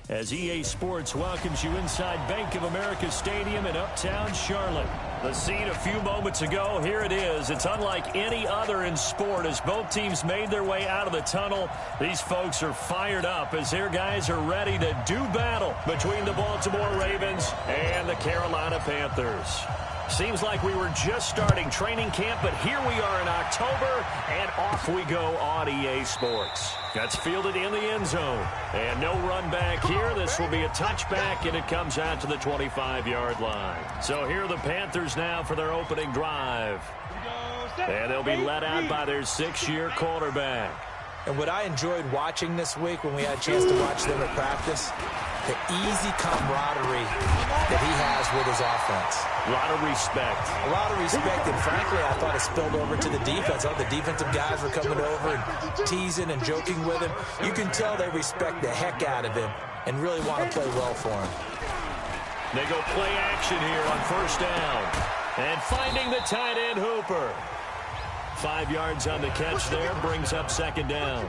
as EA Sports welcomes you inside Bank of America Stadium in Uptown Charlotte. The scene a few moments ago, here it is. It's unlike any other in sport as both teams made their way out of the tunnel. These folks are fired up as their guys are ready to do battle between the Baltimore Ravens and the Carolina Panthers. Seems like we were just starting training camp, but here we are in October, and off we go on EA Sports. That's fielded in the end zone. And no run back here. This will be a touchback, and it comes out to the 25-yard line. So here are the Panthers now for their opening drive. And they'll be led out by their 6-year quarterback. And what I enjoyed watching this week when we had a chance to watch them at practice, the easy camaraderie that he has with his offense. A lot of respect. A lot of respect, and frankly, I thought it spilled over to the defense. All the defensive guys were coming over and teasing and joking with him. You can tell they respect the heck out of him and really want to play well for him. They go play action here on first down. And finding the tight end Hooper. 5 yards on the catch there, brings up second down.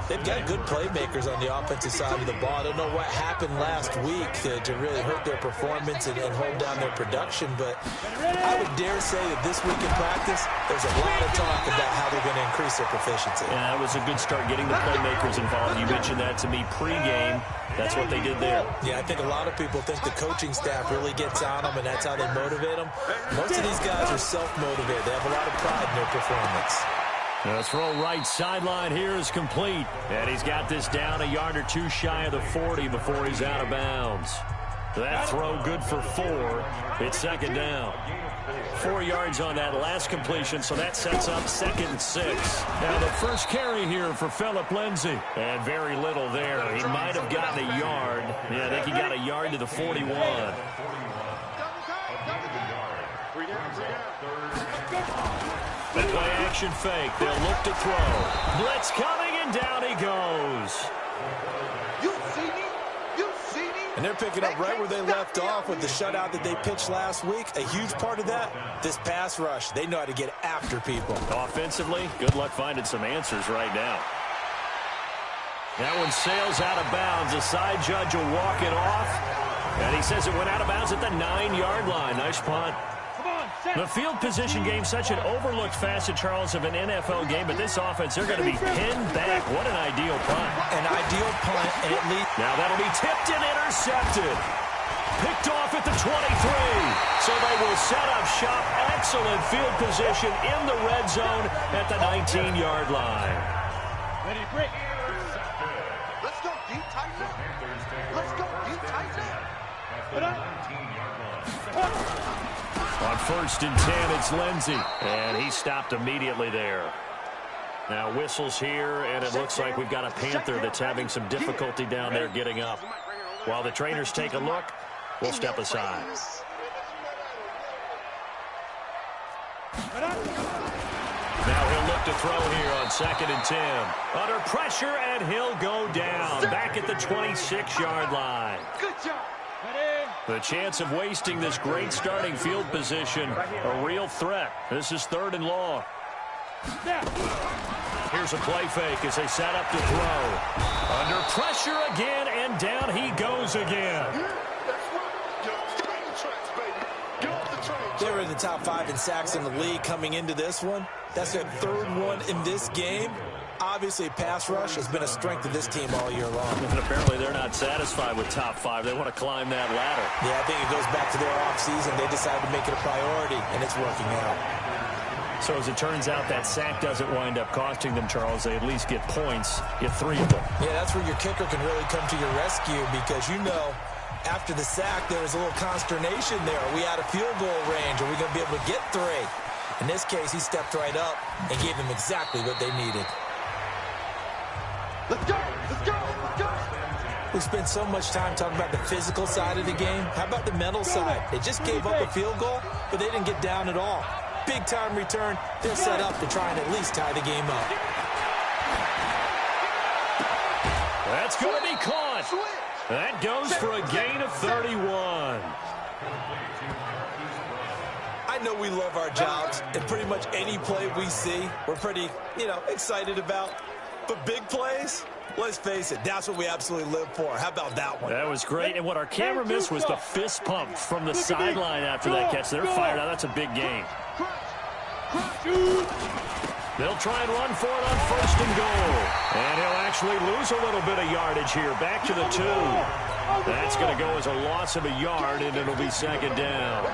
They've got good playmakers on the offensive side of the ball. I don't know what happened last week to really hurt their performance and hold down their production, but I would dare say that this week in practice, there's a lot of talk about how they're going to increase their proficiency. Yeah, that was a good start getting the playmakers involved. You mentioned that to me pregame. That's what they did there. Yeah, I think a lot of people think the coaching staff really gets on them, and that's how they motivate them. Most of these guys are self-motivated. They have a lot of pride in their performance. The throw right sideline here is complete. And he's got this down a yard or two shy of the 40 before he's out of bounds. That throw good for 4. It's second down. 4 yards on that last completion, so that sets up 2nd and 6. Now the first carry here for Phillip Lindsay. And very little there. He might have gotten a yard. Yeah, I think he got a yard to the 41. The play action fake. They'll look to throw. Blitz coming, and down he goes. And they're picking up right where they left off with the shutout that they pitched last week. A huge part of that, this pass rush. They know how to get after people. Offensively, good luck finding some answers right now. That one sails out of bounds. The side judge will walk it off. And he says it went out of bounds at the 9-yard line. Nice punt. The field position game, such an overlooked facet, Charles, of an NFL game, but this offense, they're going to be pinned back. What an ideal punt. An ideal punt, and at least... Now that'll be tipped and intercepted. Picked off at the 23. So they will set up shop. Excellent field position in the red zone at the 19-yard line. Ready, break. Let's go deep, tight end. Let's go deep, tight end. On 1st and 10, it's Lindsay. And he stopped immediately there. Now whistles here, and it looks like we've got a Panther that's having some difficulty down there getting up. While the trainers take a look, we'll step aside. Now he'll look to throw here on 2nd and 10. Under pressure, and he'll go down. Back at the 26-yard line. Good job. The chance of wasting this great starting field position, a real threat. This is 3rd and long. Here's a play fake as they set up to throw. Under pressure again, and down he goes again. They were in the top 5 in sacks in the league coming into this one. That's their 3rd one in this game. Obviously, pass rush has been a strength of this team all year long. And apparently they're not satisfied with top 5. They want to climb that ladder. Yeah, I think it goes back to their offseason. They decided to make it a priority, and it's working out. So as it turns out, that sack doesn't wind up costing them, Charles. They at least get points, get 3 of them. Yeah, that's where your kicker can really come to your rescue because, you know, after the sack, there was a little consternation there. Are we out of field goal range? Are we going to be able to get 3? In this case, he stepped right up and gave them exactly what they needed. Let's go! Let's go! Let's go! We spent so much time talking about the physical side of the game. How about the mental side? They just gave up a field goal, but they didn't get down at all. Big-time return. They're set up to try and at least tie the game up. That's going to be caught. That goes for a gain of 31. I know we love our jobs, and pretty much any play we see, we're pretty, excited about. But big plays, Let's face it, that's what we absolutely live for. How about that one? That was great, and what our camera missed was the fist pump from the sideline after that catch. They're fired out. That's a big gain. They'll try and run for it on 1st and goal. And he'll actually lose a little bit of yardage here. Back to the 2. That's going to go as a loss of a yard, and it'll be 2nd down.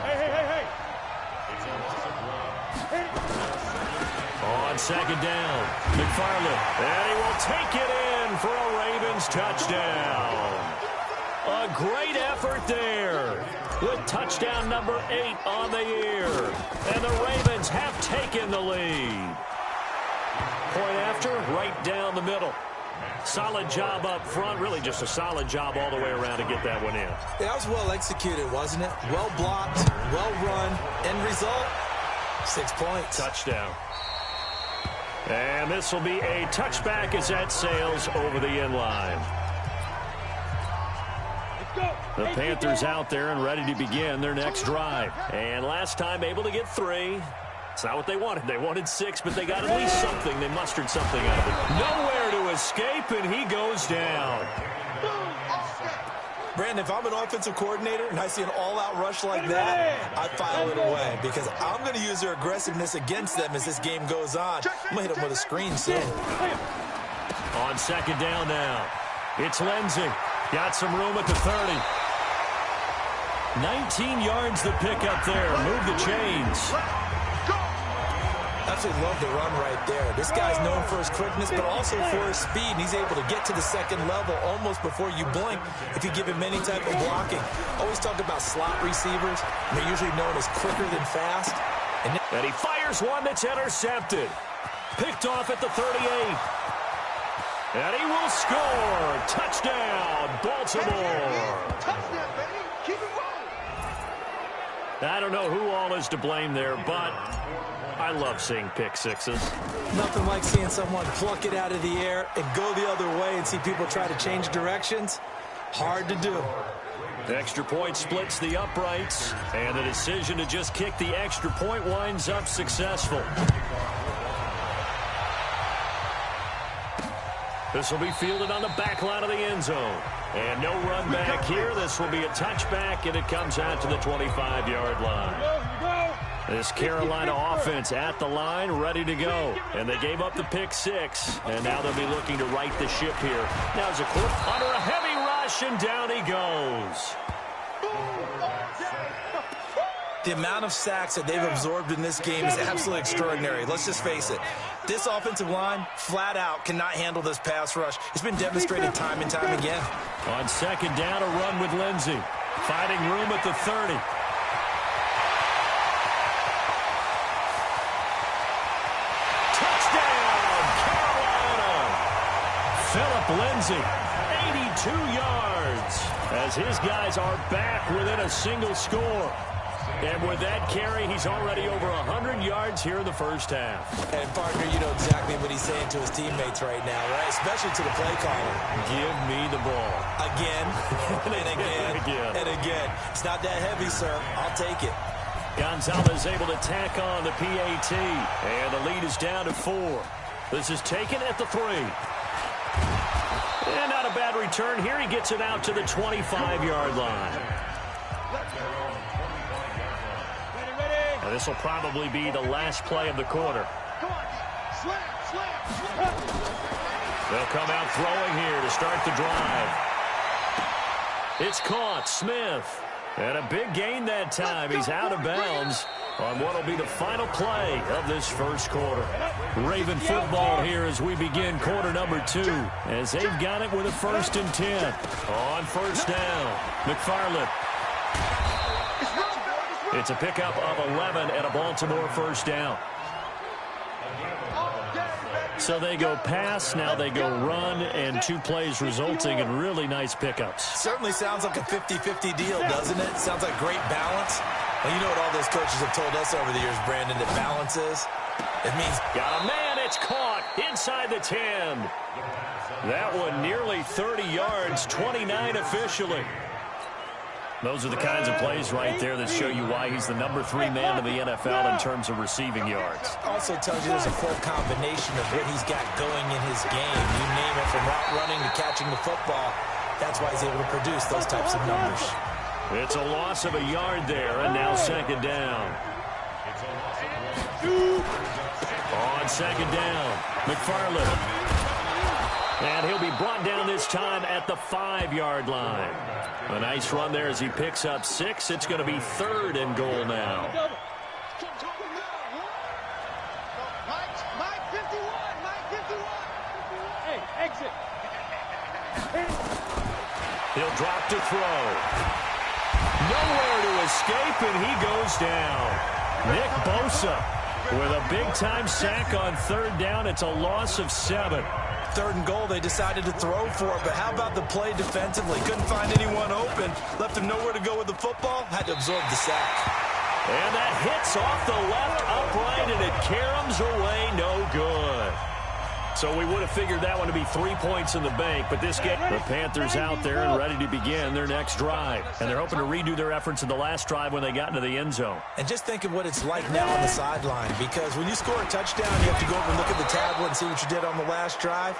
On 2nd down, McFarland. And he will take it in for a Ravens touchdown. A great effort there with touchdown number 8 on the year. And the Ravens have taken the lead. Point after, right down the middle. Solid job up front. Really just a solid job all the way around to get that one in. That was well executed, wasn't it? Well blocked, well run. End result, 6 points. Touchdown. And this will be a touchback as that sails over the end line. The Panthers out there and ready to begin their next drive. And last time able to get 3. It's not what they wanted. They wanted 6, but they got at least something. They mustered something out of it. Nowhere to escape, and he goes down. Brandon, if I'm an offensive coordinator and I see an all-out rush like that, I file it away because I'm going to use their aggressiveness against them as this game goes on. I'm going to hit them with a screen soon. On 2nd down now, it's Lindsey. Got some room at the 30. 19 yards to pick up there. Move the chains. Absolutely love the run right there. This guy's known for his quickness, but also for his speed. And he's able to get to the 2nd level almost before you blink if you give him any type of blocking. Always talk about slot receivers. They're usually known as quicker than fast. And he fires one that's intercepted. Picked off at the 38. And he will score. Touchdown, Baltimore. Touchdown, baby. Keep it rolling. I don't know who all is to blame there, but I love seeing pick sixes. Nothing like seeing someone pluck it out of the air and go the other way and see people try to change directions. Hard to do. The extra point splits the uprights, and the decision to just kick the extra point winds up successful. This will be fielded on the back line of the end zone. And no run back here. This will be a touchback, and it comes out to the 25-yard line. This Carolina offense at the line, ready to go. And they gave up the pick 6, and now they'll be looking to right the ship here. Now it's a clip under a heavy rush, and down he goes. The amount of sacks that they've absorbed in this game is absolutely extraordinary. Let's just face it. This offensive line, flat out, cannot handle this pass rush. It's been demonstrated time and time again. On 2nd down, a run with Lindsey. Finding room at the 30. Touchdown, Carolina! Phillip Lindsey, 82 yards, as his guys are back within a single score. And with that carry, he's already over 100 yards here in the first half. And, partner, you know exactly what he's saying to his teammates right now, right? Especially to the play caller. Give me the ball. Again, and again, and again. It's not that heavy, sir. I'll take it. Gonzalez able to tack on the PAT. And the lead is down to 4. This is taken at the 3. And not a bad return here. He gets it out to the 25-yard line. And this will probably be the last play of the quarter. They'll come out throwing here to start the drive. It's caught. Smith. And a big gain that time. He's out of bounds on what will be the final play of this first quarter. Raven football here as we begin quarter number 2, as they've got it with a 1st and 10. On 1st down, McFarland. It's a pickup of 11 and a Baltimore 1st down. So they go pass, now they go run, and 2 plays resulting in really nice pickups. Certainly sounds like a 50-50 deal, doesn't it? Sounds like great balance. Well, you know what all those coaches have told us over the years, Brandon, that balance is? It means... Got a man, it's caught inside the 10. That one nearly 30 yards, 29 officially. Those are the kinds of plays right there that show you why he's the #3 man in the NFL in terms of receiving yards. Also tells you there's a full combination of what he's got going in his game. You name it, from route running to catching the football. That's why he's able to produce those types of numbers. It's a loss of a yard there, and now second down. On second down, McFarland. And he'll be brought down this time at the 5-yard line. A nice run there as he picks up 6. It's going to be 3rd and goal now. Mike 51. Hey, exit. He'll drop to throw. Nowhere to escape, and he goes down. Nick Bosa with a big-time sack on 3rd down. It's a loss of 7. 3rd and goal, they decided to throw for it, but how about the play defensively? Couldn't find anyone open, left him nowhere to go with the football, had to absorb the sack. And that hits off the left upright, and it caroms away, no good. So we would have figured that one to be 3 points in the bank, but this game, the Panthers out there and ready to begin their next drive. And they're hoping to redo their efforts in the last drive when they got into the end zone. And just think of what it's like now on the sideline, because when you score a touchdown, you have to go over and look at the tablet and see what you did on the last drive.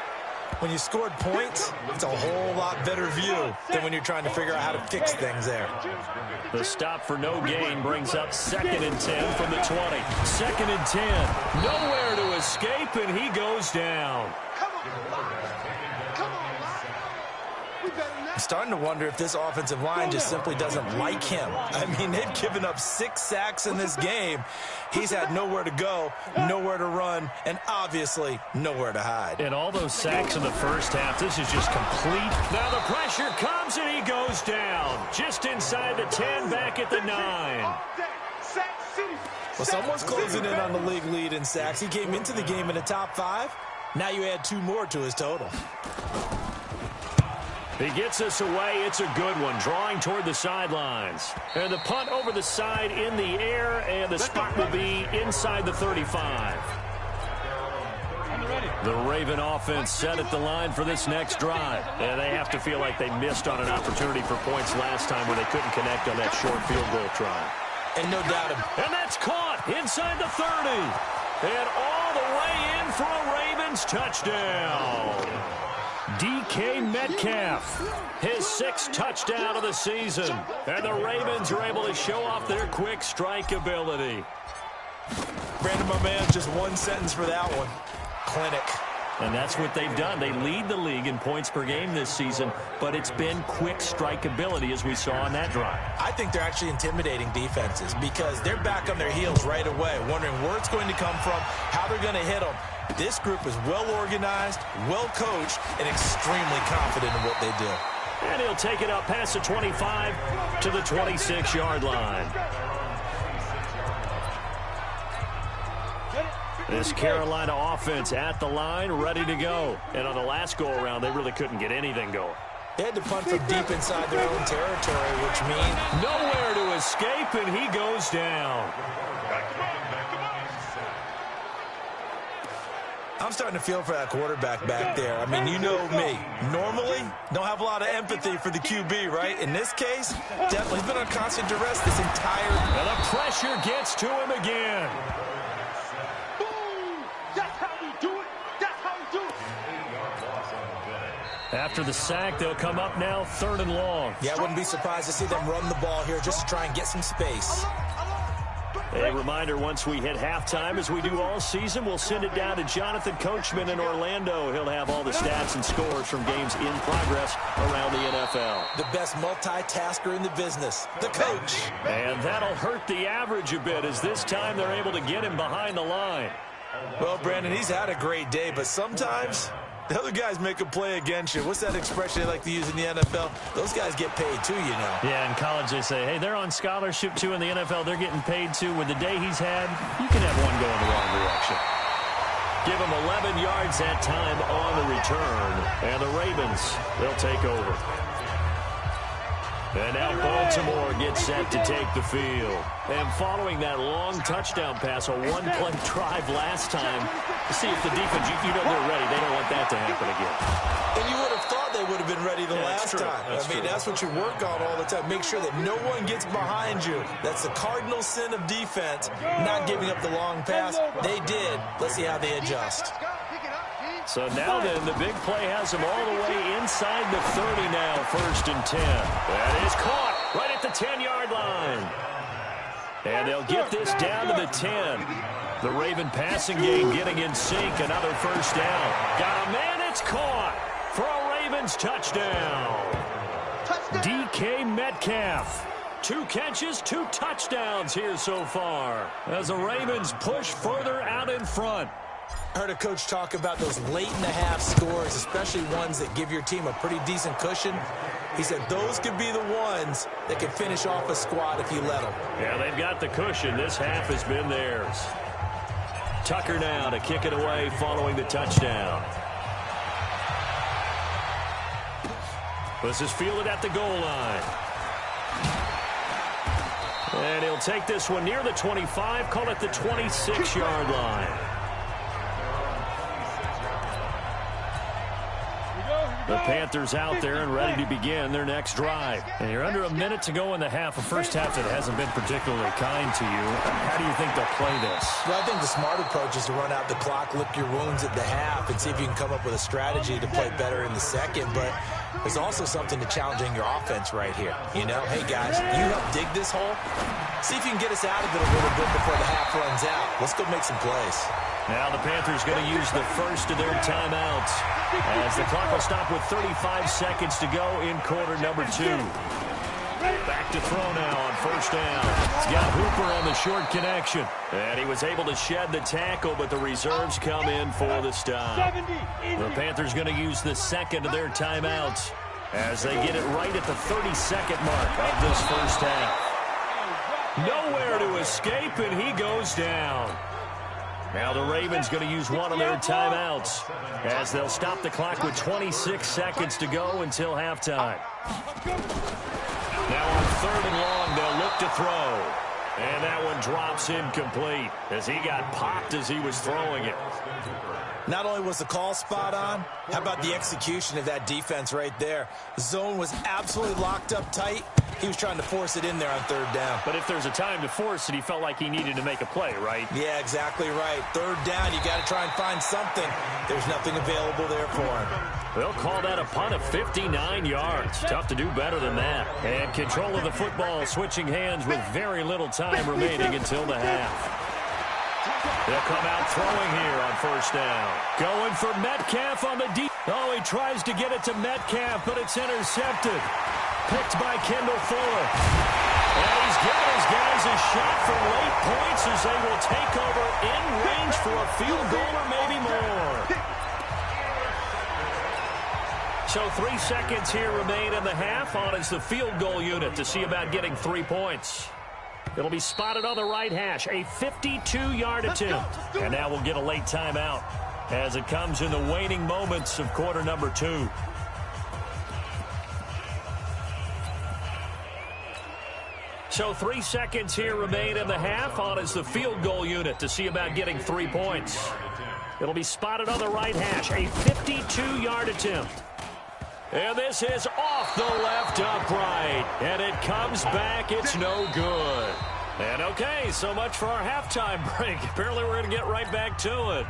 When you scored points, it's a whole lot better view than when you're trying to figure out how to fix things there. The stop for no gain brings up 2nd and 10 from the 20. 2nd and 10. Nowhere to escape, and he goes down. I'm starting to wonder if this offensive line just simply doesn't like him. I mean, they've given up 6 sacks in this game. He's had nowhere to go, nowhere to run, and obviously nowhere to hide. And all those sacks in the first half, this is just complete. Now the pressure comes, and he goes down. Just inside the 10, back at the 9. Well, someone's closing in on the league lead in sacks. He came into the game in the top 5. Now you add 2 more to his total. He gets us away. It's a good one, drawing toward the sidelines. And the punt over the side in the air, and the spot will be inside the 35. The Raven offense set at the line for this next drive. And they have to feel like they missed on an opportunity for points last time when they couldn't connect on that short field goal try. And no doubt. And that's caught inside the 30. And all the way in for a Ravens touchdown. DK Metcalf, his 6th touchdown of the season. And the Ravens are able to show off their quick strike ability. Brandon, my man, just one sentence for that one. Clinic. And that's what they've done. They lead the league in points per game this season, but it's been quick strike ability as we saw on that drive. I think they're actually intimidating defenses because they're back on their heels right away, wondering where it's going to come from, how they're going to hit them. This group is well organized, well coached, and extremely confident in what they do. And he'll take it up past the 25 to the 26-yard line. This Carolina offense at the line, ready to go. And on the last go-around, they really couldn't get anything going. They had to punt from deep inside their own territory, which means nowhere to escape, and he goes down. I'm starting to feel for that quarterback back there. I mean, you know me. Normally, don't have a lot of empathy for the QB, right? In this case, definitely he's been on constant duress this entire... And the pressure gets to him again. After the sack, they'll come up now 3rd and long. Yeah, I wouldn't be surprised to see them run the ball here just to try and get some space. A reminder, once we hit halftime, as we do all season, we'll send it down to Jonathan Coachman in Orlando. He'll have all the stats and scores from games in progress around the NFL. The best multitasker in the business, the coach. And that'll hurt the average a bit, as this time they're able to get him behind the line. Well, Brandon, he's had a great day, but sometimes the other guys make a play against you. What's that expression they like to use in the NFL? Those guys get paid too, you know. Yeah, in college they say, hey, they're on scholarship too. In the NFL, they're getting paid too. With the day he's had, you can have one go in the wrong direction. Give him 11 yards that time on the return. And the Ravens, they'll take over. And now Baltimore gets set to take the field. And following that long touchdown pass, a one-play drive last time, to see if the defense, you know they're ready. They don't want that to happen again. And you would have thought they would have been ready the last time. I mean, that's what you work on all the time. Make sure that no one gets behind you. That's the cardinal sin of defense, not giving up the long pass. They did. Let's see how they adjust. So now then, the big play has them all the way inside the 30 now, 1st and 10. That is caught right at the 10-yard line. And they'll get this down to the 10. The Raven passing game getting in sync. Another 1st down. Got a man. It's caught for a Ravens touchdown. DK Metcalf. 2 catches, 2 touchdowns here so far as the Ravens push further out in front. I heard a coach talk about those late-in-the-half scores, especially ones that give your team a pretty decent cushion. He said those could be the ones that can finish off a squad if you let them. Yeah, they've got the cushion. This half has been theirs. Tucker now to kick it away following the touchdown. This is fielded at the goal line. And he'll take this one near the 25, call it the 26-yard line. The Panthers out there and ready to begin their next drive. And you're under a minute to go in the half, a first half that hasn't been particularly kind to you. How do you think they'll play this? Well, I think the smart approach is to run out the clock, lick your wounds at the half, and see if you can come up with a strategy to play better in the second. But there's also something to challenging your offense right here. You know, hey, guys, you help dig this hole. See if you can get us out of it a little bit before the half runs out. Let's go make some plays. Now the Panthers going to use the first of their timeouts as the clock will stop with 35 seconds to go in quarter number 2. Back to throw now on 1st down. He's got Hooper on the short connection. And he was able to shed the tackle, but the reserves come in for the stop. The Panthers going to use the second of their timeouts as they get it right at the 30-second mark of this first half. Nowhere to escape, and he goes down. Now the Ravens going to use one of their timeouts as they'll stop the clock with 26 seconds to go until halftime. Now on 3rd and long, they'll look to throw. And that one drops incomplete as he got popped as he was throwing it. Not only was the call spot on, how about the execution of that defense right there? The zone was absolutely locked up tight. He was trying to force it in there on 3rd down. But if there's a time to force it, he felt like he needed to make a play, right? Yeah, exactly right. 3rd down, you got to try and find something. There's nothing available there for him. They'll call that a punt of 59 yards. Tough to do better than that. And control of the football switching hands with very little time remaining until the half. They'll come out throwing here on 1st down. Going for Metcalf on the deep. Oh, he tries to get it to Metcalf, but it's intercepted. Picked by Kendall Fuller. And he's giving his guys a shot for late points as they will take over in range for a field goal or maybe more. So 3 seconds here remain in the half. On is the field goal unit to see about getting 3 points. It'll be spotted on the right hash. A 52-yard attempt. And now we'll get a late timeout as it comes in the waning moments of quarter number 2. So 3 seconds here remain in the half. On is the field goal unit to see about getting 3 points. It'll be spotted on the right hash. A 52-yard attempt. And this is off the left upright. And it comes back. It's no good. And okay, so much for our halftime break. Apparently we're going to get right back to it.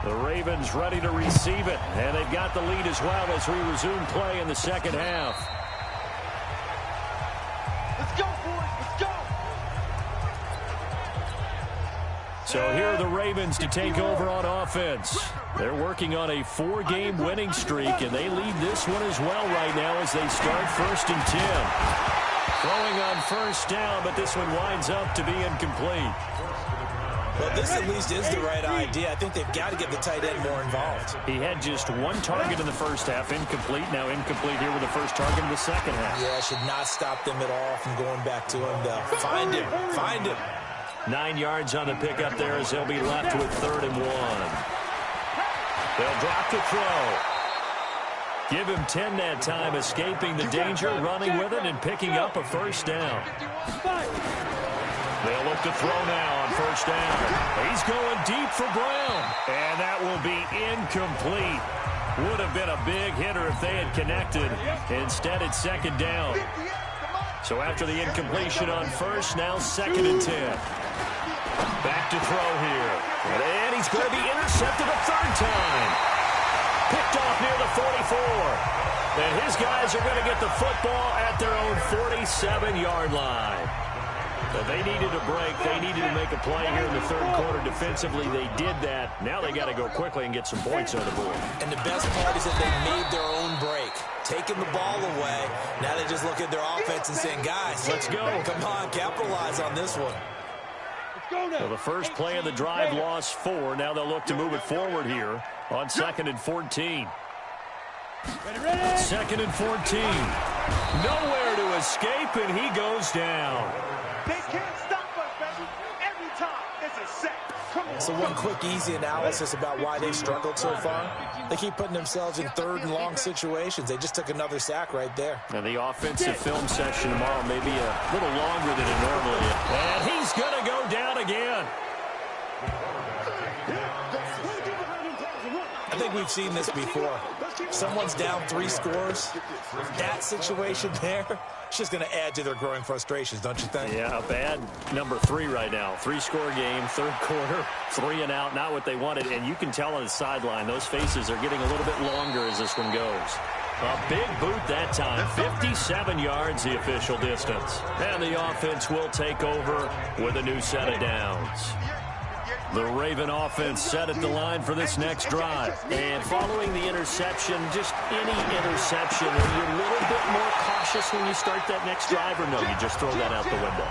The Ravens ready to receive it. And they've got the lead as well as we resume play in the second half. Let's go, boys. Let's go. So here are the Ravens to take over on offense. They're working on a 4-game winning streak, and they lead this one as well right now as they start 1st and 10. Throwing on 1st down, but this one winds up to be incomplete. Well, this at least is the right idea. I think they've got to get the tight end more involved. He had just 1 target in the first half, incomplete. Now incomplete here with the first target in the second half. Yeah, should not stop them at all from going back to him, though. Find him. Find him. 9 yards on the pickup there as they'll be left with 3rd and 1. They'll drop to throw. Give him 10 that time, escaping the danger, running with it, and picking up a 1st down. They'll look to throw now on 1st down. He's going deep for Brown. And that will be incomplete. Would have been a big hitter if they had connected. Instead, it's second down. So after the incompletion on first, now 2nd and 10. Back to throw here. And he's going to be intercepted a third time. Picked off near the 44. And his guys are going to get the football at their own 47-yard line. But they needed a break. They needed to make a play here in the third quarter. Defensively, they did that. Now they got to go quickly and get some points on the board. And the best part is that they made their own break. Taking the ball away. Now they just look at their offense and saying, guys, let's go. Come on, capitalize on this one. So the first play of the drive lost 4. Now they'll look to move it forward here on 2nd and 14. 2nd and 14. Nowhere to escape, and he goes down. They can't stop us, baby. Every time it's a sack. Come on. So one quick, easy analysis about why they've struggled so far. They keep putting themselves in 3rd and long situations. They just took another sack right there. And the offensive film session tomorrow may be a little longer than it normally is. And he's going to go down again. I think we've seen this before. Someone's down 3 scores. That situation there, it's just going to add to their growing frustrations, don't you think? Yeah, a bad number 3 right now. 3-score game, third quarter, 3 and out, not what they wanted. And you can tell on the sideline, those faces are getting a little bit longer as this one goes. A big boot that time, 57 yards the official distance. And the offense will take over with a new set of downs. The Raven offense set at the line for this next drive. And following the interception, just any interception, are you a little bit more cautious when you start that next drive, or no, you just throw that out the window?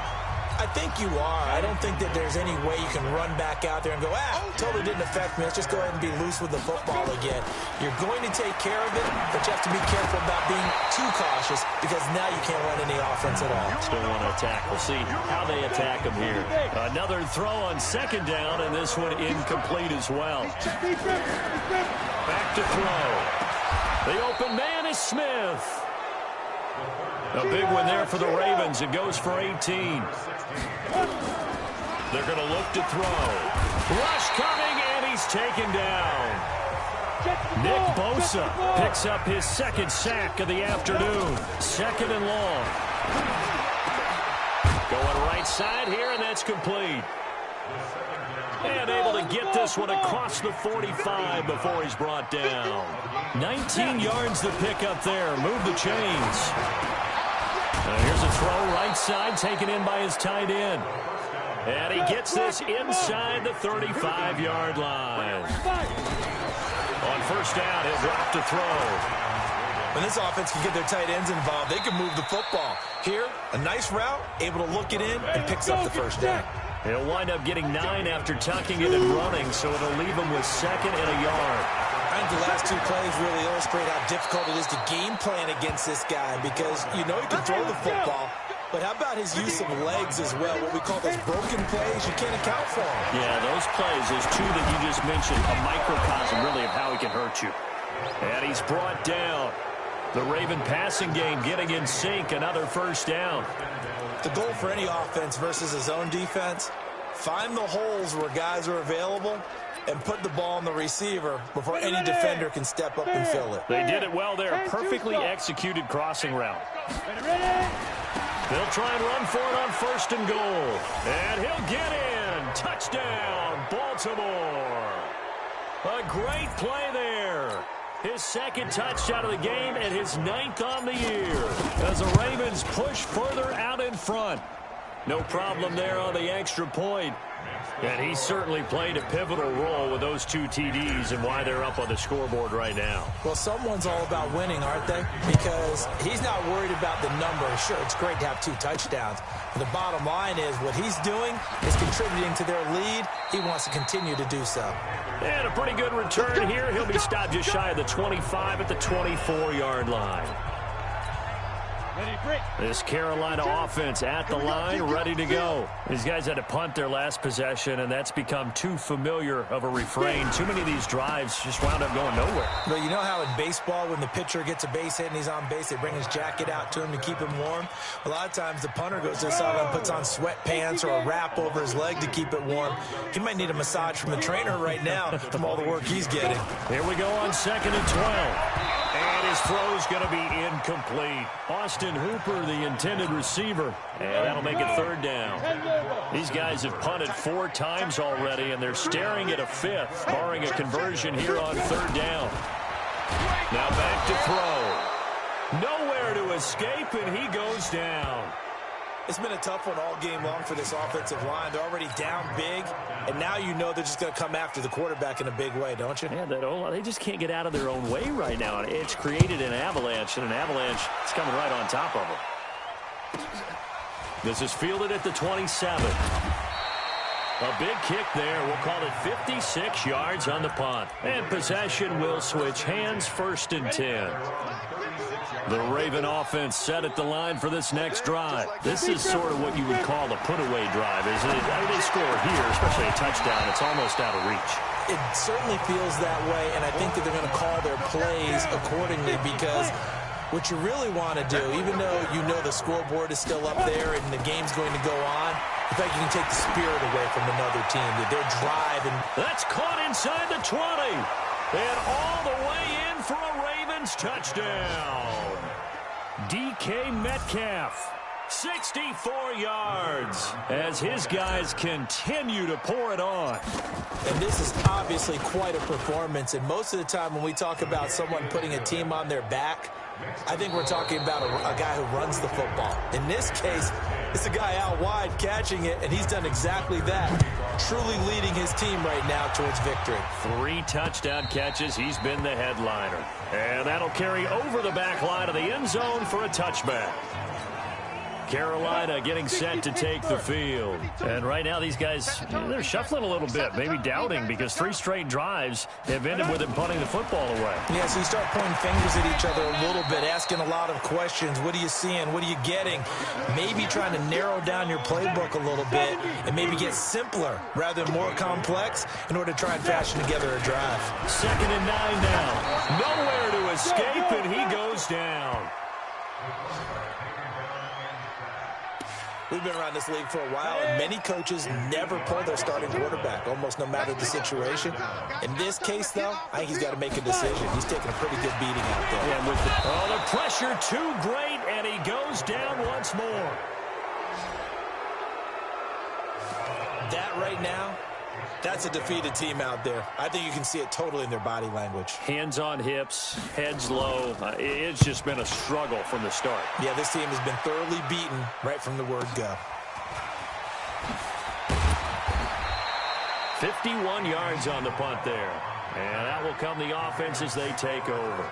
I think you are. I don't think that there's any way you can run back out there and go, totally didn't affect me. Let's just go ahead and be loose with the football again. You're going to take care of it, but you have to be careful about being too cautious because now you can't run any offense at all. Still want to attack. We'll see how they attack them here. Another throw on 2nd down, and this one incomplete as well. Back to throw. The open man is Smith. A big one there for the Ravens. It goes for 18. They're going to look to throw. Rush coming, and he's taken down. Nick Bosa picks up his 2nd sack of the afternoon. 2nd and long. Going right side here, and that's complete. And able to get this one across the 45 before he's brought down. 19 yards to pick up there. Move the chains. Here's a throw right side, taken in by his tight end. And he gets this inside the 35-yard line. On first down, he'll drop to throw. When this offense can get their tight ends involved, they can move the football. Here, a nice route, able to look it in, and picks up the first down. He'll wind up getting 9 after tucking it and running, so it'll leave him with 2nd and a yard. I think the last 2 plays really illustrate how difficult it is to game plan against this guy because you know he can throw the football, but how about his use of legs as well, what we call those broken plays? You can't account for them. Yeah, those plays, those 2 that you just mentioned, a microcosm really of how he can hurt you. And he's brought down. The Raven passing game getting in sync, another first down. The goal for any offense versus his own defense, find the holes where guys are available and put the ball on the receiver before any defender can step up and fill it. They did it well there. Perfectly executed crossing route. They'll try and run for it on 1st and goal. And he'll get in. Touchdown, Baltimore. A great play there. His 2nd touchdown of the game and his 9th on the year as the Ravens push further out in front. No problem there on the extra point. And he certainly played a pivotal role with those 2 TDs and why they're up on the scoreboard right now. Well, someone's all about winning, aren't they? Because he's not worried about the number. Sure, it's great to have 2 touchdowns. But the bottom line is what he's doing is contributing to their lead. He wants to continue to do so. And a pretty good return here. He'll be stopped just shy of the 25 at the 24-yard line. This Carolina offense at the line, ready to go. These guys had to punt their last possession, and that's become too familiar of a refrain. Too many of these drives just wound up going nowhere. Well, you know how in baseball, when the pitcher gets a base hit and he's on base, they bring his jacket out to him to keep him warm? A lot of times the punter goes to the sideline and puts on sweatpants or a wrap over his leg to keep it warm. He might need a massage from the trainer right now from all the work he's getting. Here we go on 2nd and 12. And his throw's going to be incomplete. Austin Hooper, the intended receiver. And that'll make it 3rd down. These guys have punted 4 times already, and they're staring at a 5th, barring a conversion here on 3rd down. Now back to throw. Nowhere to escape, and he goes down. It's been a tough one all game long for this offensive line. They're already down big, and now you know they're just going to come after the quarterback in a big way, don't you? Yeah, they just can't get out of their own way right now. It's created an avalanche, and an avalanche is coming right on top of them. This is fielded at the 27. A big kick there. We'll call it 56 yards on the punt. And possession will switch hands, 1st and 10. The Raven offense set at the line for this next drive. This is sort of what you would call a put-away drive, isn't it? I mean, they score here, especially a touchdown. It's almost out of reach. It certainly feels that way, and I think that they're going to call their plays accordingly because what you really want to do, even though you know the scoreboard is still up there and the game's going to go on, in fact, you can take the spirit away from another team. Their drive. And that's caught inside the 20. And all the way in for a Ravens touchdown. DK Metcalf, 64 yards, as his guys continue to pour it on. And this is obviously quite a performance. And most of the time when we talk about someone putting a team on their back, I think we're talking about a guy who runs the football. In this case, it's a guy out wide catching it, and he's done exactly that, truly leading his team right now towards victory. 3 touchdown catches. He's been the headliner. And that'll carry over the back line of the end zone for a touchback. Carolina getting set to take the field. And right now these guys, they're shuffling a little bit, maybe doubting, because 3 straight drives have ended with them punting the football away. Yeah, so you start pointing fingers at each other a little bit, asking a lot of questions. What are you seeing? What are you getting? Maybe trying to narrow down your playbook a little bit and maybe get simpler rather than more complex in order to try and fashion together a drive. 2nd and 9 now. Nowhere to escape, and he goes down. We've been around this league for a while, and many coaches never pull their starting quarterback, almost no matter the situation. In this case, though, I think he's got to make a decision. He's taking a pretty good beating out there. Yeah, with the pressure too great, and he goes down once more. That right now, that's a defeated team out there. I think you can see it totally in their body language. Hands on hips, heads low. It's just been a struggle from the start. Yeah, this team has been thoroughly beaten right from the word go. 51 yards on the punt there. And that will come the offense as they take over.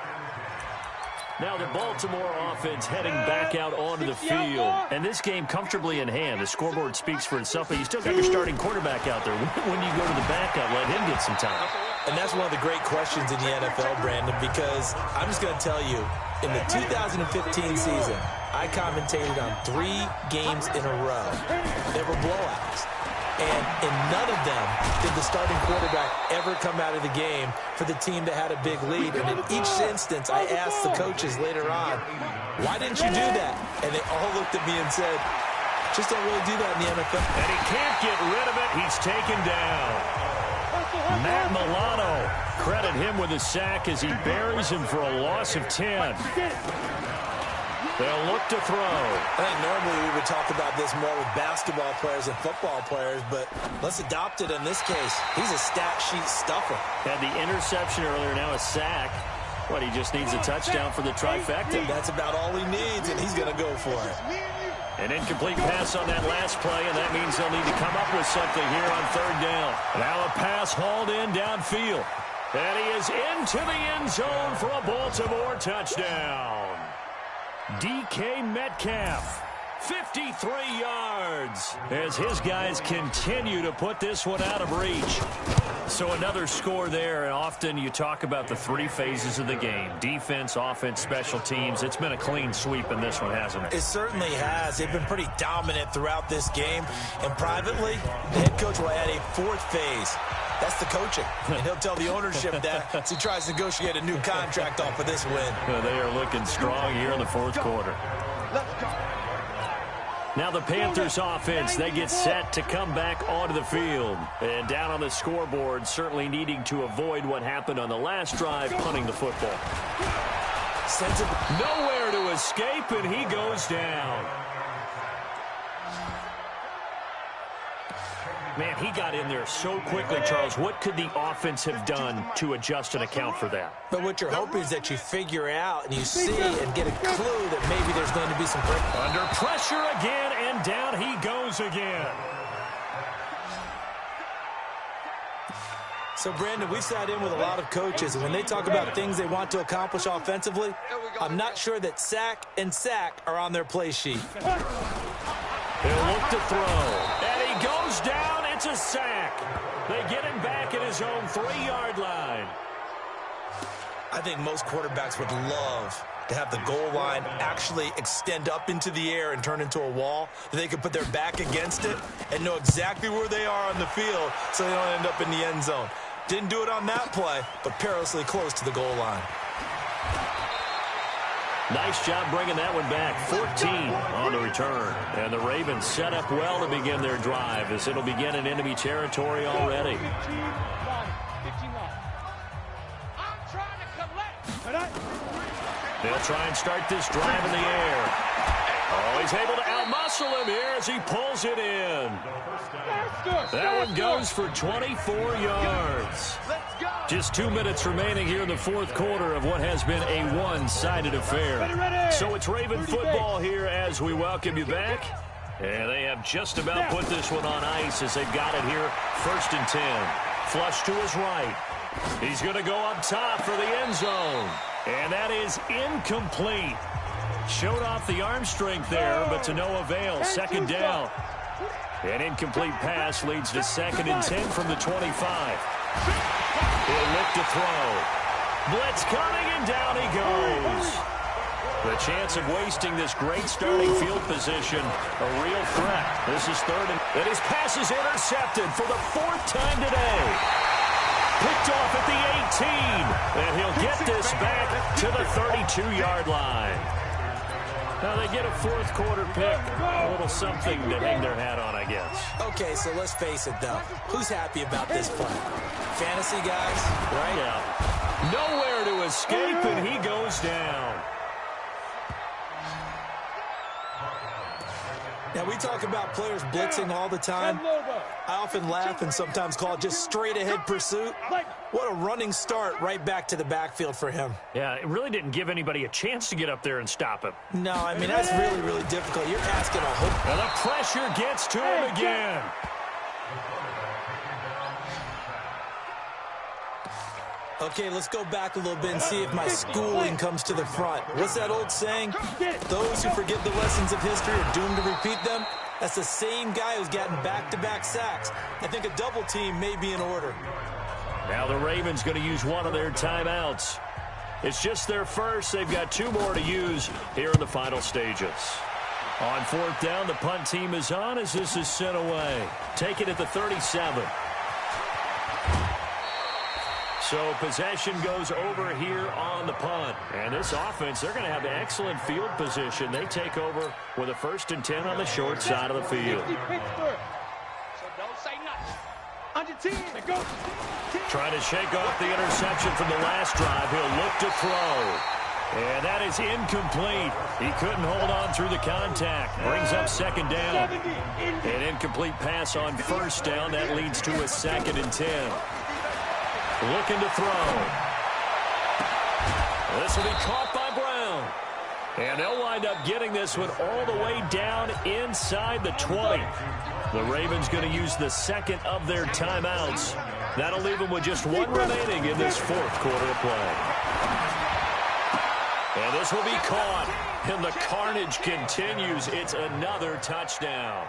Now the Baltimore offense heading back out onto the field. And this game comfortably in hand. The scoreboard speaks for itself, but you still got your starting quarterback out there. When you go to the backup, let him get some time. And that's one of the great questions in the NFL, Brandon, because I'm just going to tell you, in the 2015 season, I commentated on 3 games in a row. They were blowouts. And in none of them did the starting quarterback ever come out of the game for the team that had a big lead. And in each instance, I asked the coaches later on, why didn't you do that? And they all looked at me and said, just don't really do that in the NFL. And he can't get rid of it. He's taken down. Matt Milano, credit him with a sack as he buries him for a loss of 10. They'll look to throw. I think normally we would talk about this more with basketball players and football players, but let's adopt it in this case. He's a stat sheet stuffer. Had the interception earlier, now a sack. What, he just needs a touchdown for the trifecta. That's about all he needs, and he's going to go for it. An incomplete pass on that last play, and that means they'll need to come up with something here on 3rd down. Now a pass hauled in downfield. And he is into the end zone for a Baltimore touchdown. DK Metcalf, 53 yards as his guys continue to put this one out of reach. So another score there, and often you talk about the three phases of the game: defense, offense, special teams. It's been a clean sweep in this one, hasn't it? It certainly has. They've been pretty dominant throughout this game. And privately, the head coach will add a fourth phase. That's the coaching. And he'll tell the ownership that as he tries to negotiate a new contract off of this win. They are looking strong here in the fourth quarter. Let's go. Now the Panthers offense, they get set to come back onto the field. And down on the scoreboard, certainly needing to avoid what happened on the last drive, punting the football. Nowhere to escape, and he goes down. Man, he got in there so quickly, Charles. What could the offense have done to adjust and account for that? But what you're hoping is that you figure out and you see and get a clue that maybe there's going to be some pressure. Under pressure again, and down he goes again. So, Brandon, we've sat in with a lot of coaches, and when they talk about things they want to accomplish offensively, I'm not sure that sack and sack are on their play sheet. He'll look to throw, and he goes down. It's a sack. They get him back at his own 3-yard line. I think most quarterbacks would love to have the goal line actually extend up into the air and turn into a wall. They can put their back against it and know exactly where they are on the field so they don't end up in the end zone. Didn't do it on that play, but perilously close to the goal line. Nice job bringing that one back. 14 on the return. And the Ravens set up well to begin their drive as it'll begin in enemy territory already. They'll try and start this drive in the air. Oh, he's able to outmuscle him here as he pulls it in. That one goes for 24 yards. Just 2 minutes remaining here in the fourth quarter of what has been a one-sided affair. So it's Raven football here as we welcome you back. And they have just about put this one on ice as they've got it here. 1st and 10. Flush to his right. He's going to go up top for the end zone. And that is incomplete. Showed off the arm strength there, but to no avail. 2nd down. An incomplete pass leads to 2nd and 10 from the 25. He'll look to throw. Blitz coming, and down he goes. The chance of wasting this great starting field position, a real threat. This is 3rd, and his pass is intercepted for the 4th time today. Picked off at the 18, and he'll get this back to the 32-yard line. Now they get a fourth quarter pick, a little something to hang their hat on, I guess. Okay, so let's face it, though. Who's happy about this play? Fantasy guys, right? Yeah. Nowhere to escape, and he goes down. Now, we talk about players blitzing all the time. I often laugh and sometimes call it just straight-ahead pursuit. What a running start right back to the backfield for him. Yeah, it really didn't give anybody a chance to get up there and stop him. No, I mean, that's really, really difficult. You're asking a whole... And the pressure gets to him again. Okay, let's go back a little bit and see if my schooling comes to the front. What's that old saying? Those who forget the lessons of history are doomed to repeat them. That's the same guy who's gotten back-to-back sacks. I think a double team may be in order. Now the Ravens going to use one of their timeouts. It's just their first. They've got 2 more to use here in the final stages. On 4th down, the punt team is on as this is sent away. Take it at the 37. So possession goes over here on the punt. And this offense, they're going to have excellent field position. They take over with a 1st and 10 on the short side of the field. Trying to shake off the interception from the last drive. He'll look to throw. And that is incomplete. He couldn't hold on through the contact. Brings up 2nd down. An incomplete pass on 1st down. That leads to a 2nd and 10. Looking to throw. This will be caught by Brown. And they'll wind up getting this one all the way down inside the 20. The Ravens going to use the 2nd of their timeouts. That'll leave them with just 1 remaining in this 4th quarter of play. And this will be caught. And the carnage continues. It's another touchdown.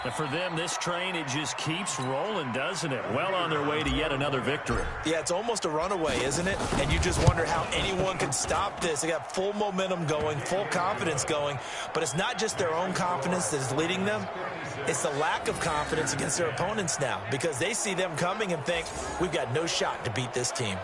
And for them, this train, it just keeps rolling, doesn't it? Well on their way to yet another victory. Yeah, it's almost a runaway, isn't it? And you just wonder how anyone can stop this. They got full momentum going, full confidence going. But it's not just their own confidence that's leading them. It's the lack of confidence against their opponents now, because they see them coming and think, we've got no shot to beat this team.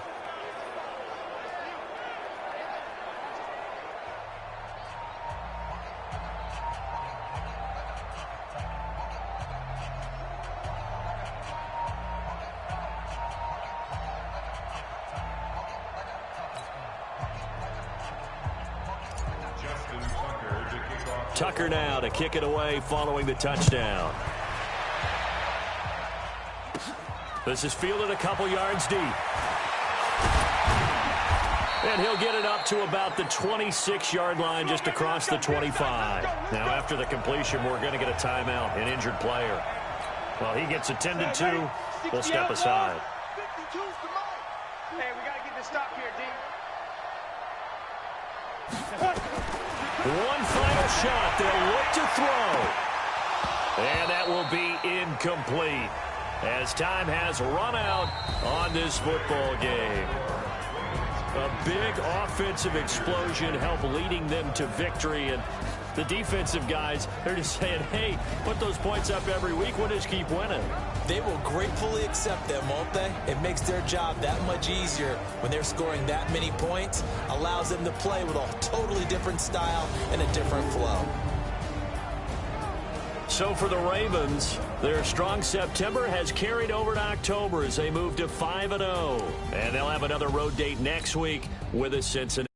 Tucker now to kick it away following the touchdown. This is fielded a couple yards deep. And he'll get it up to about the 26-yard line, just across the 25. Now, after the completion, we're going to get a timeout, an injured player. Well, he gets attended to. We'll step aside. Hey, we got to get this stop here, D. One final shot. They'll look to throw. And that will be incomplete, as time has run out on this football game. A big offensive explosion helped leading them to victory. And the defensive guys, they're just saying, hey, put those points up every week. We'll just keep winning. They will gratefully accept them, won't they? It makes their job that much easier when they're scoring that many points. Allows them to play with a totally different style and a different flow. So for the Ravens, their strong September has carried over to October as they move to 5-0. And they'll have another road date next week with a Cincinnati.